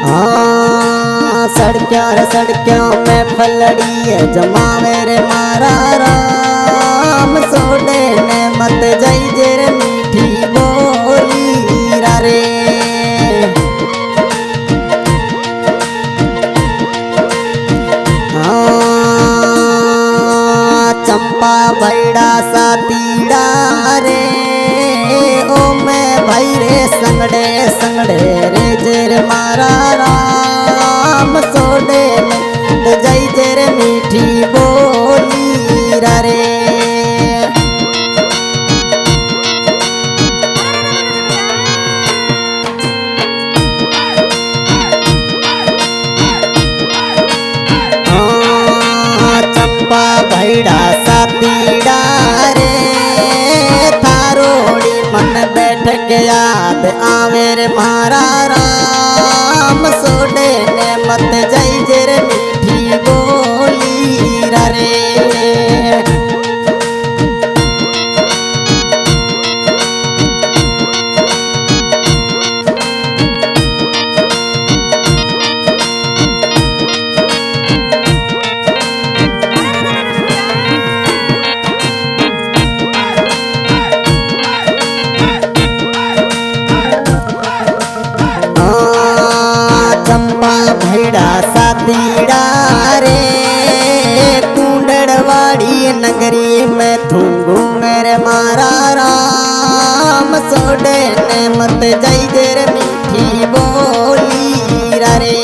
हाँ सड़क्या में फलड़ी है जमावे रे मारा राम सोडे ने मत जाई जेर मीठी बोली रे। चंपा भैड़ा सा तीड़ा रे ओ मैं भाई रे संगड़े संगड़े रे जेर मारा राम सोडे में जई जेर मीठी बोली रे। चंपा भैड़ा सा तीड़ा रे थारोड़ी मन बैठ के याद आवे रे मारा राम सोडे ने मत जाई जेर मीठी बोली रे। भैड़ा सा तीड़ा रे कुंडड़वाड़ी नगरी में थूंगू मेरे मारा राम सोडे ने मत जाई जेर मीठी बोली रे।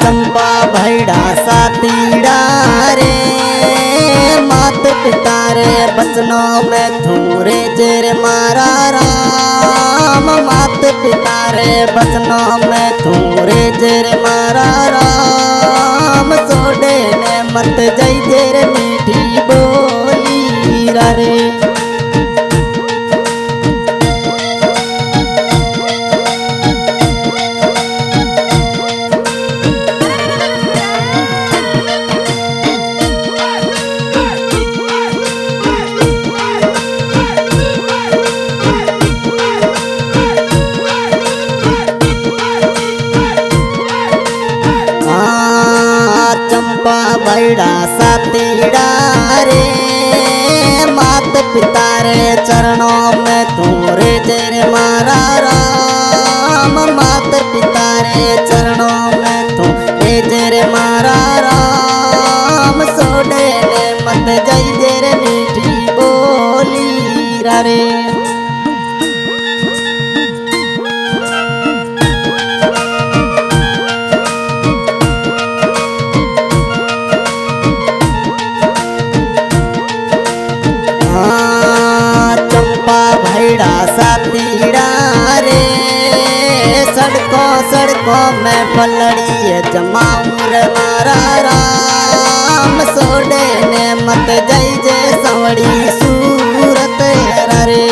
चंपा भैड़ा सा तीड़ा रे मात पिता रे बचनों में थूरे जेर मारा राम मात पिता रे बचनों में थूरे जेर मारा राम सोडे ने मत जाई जेर मीठी बोली रे। चंपा भैड़ा सा तीड़ा रे मात पिता रे चरणों में थूरे जेर मारा राम मात पिता रे चरणों में थूरे जेर मारा राम सोडे ने मत जाई जेर मीठी बोली रे। चंपा भैड़ा सा तीड़ा रे सड़कों सड़कों में फलड़ी है जमाऊं रे मारा राम सोडे ने मत जाई जे सवड़ी सूरत रे।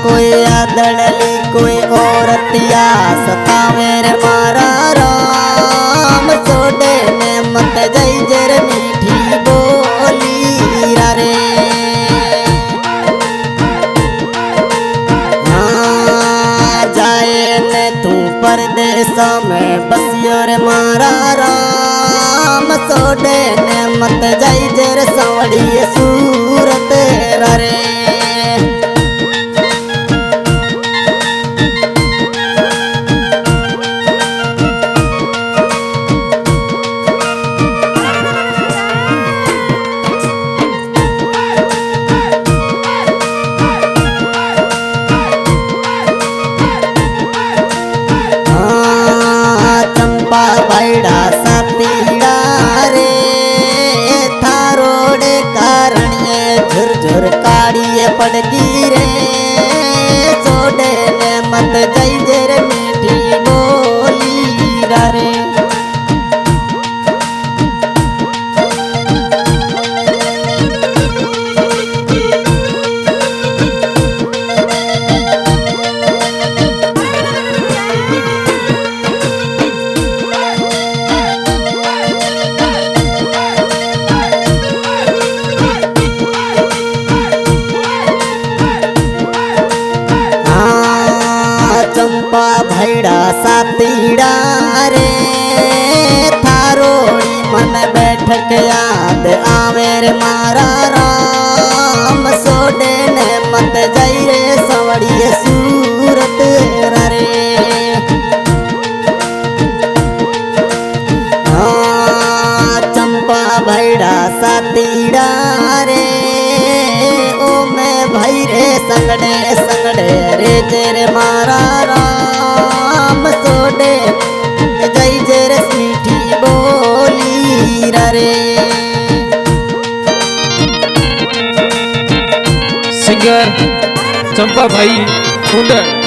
कोई आदड़ली कोई औरतिया सतावे रे मारा राम सोडे ने मत जाई जेर मीठी बोली रे। जाए ने तू परदेस में बसियो रे मारा राम सोडे ने मत जाई जेर सवड़ी सूरत रे। भैड़ा सातीड़ा रे थारोड़े कारणिए झुरझुर काड़िए पड़गी रे छोड़े ने मत जई जेर मीठी बोली रे चंपा भैड़ा सातीड़ा रे थारोड़ी मन बैठक याद आवे रे मारा राम सोडे ने मत जाई रे सवड़िए सूरत रे चंपा भैड़ा सातीड़ा रे ओ मैं भाई रे संगड़े संगड़े रे तेरे मारा राम सोडे जय जेर मीठी बोली रे सिंगर चंपा भाई कुंडल।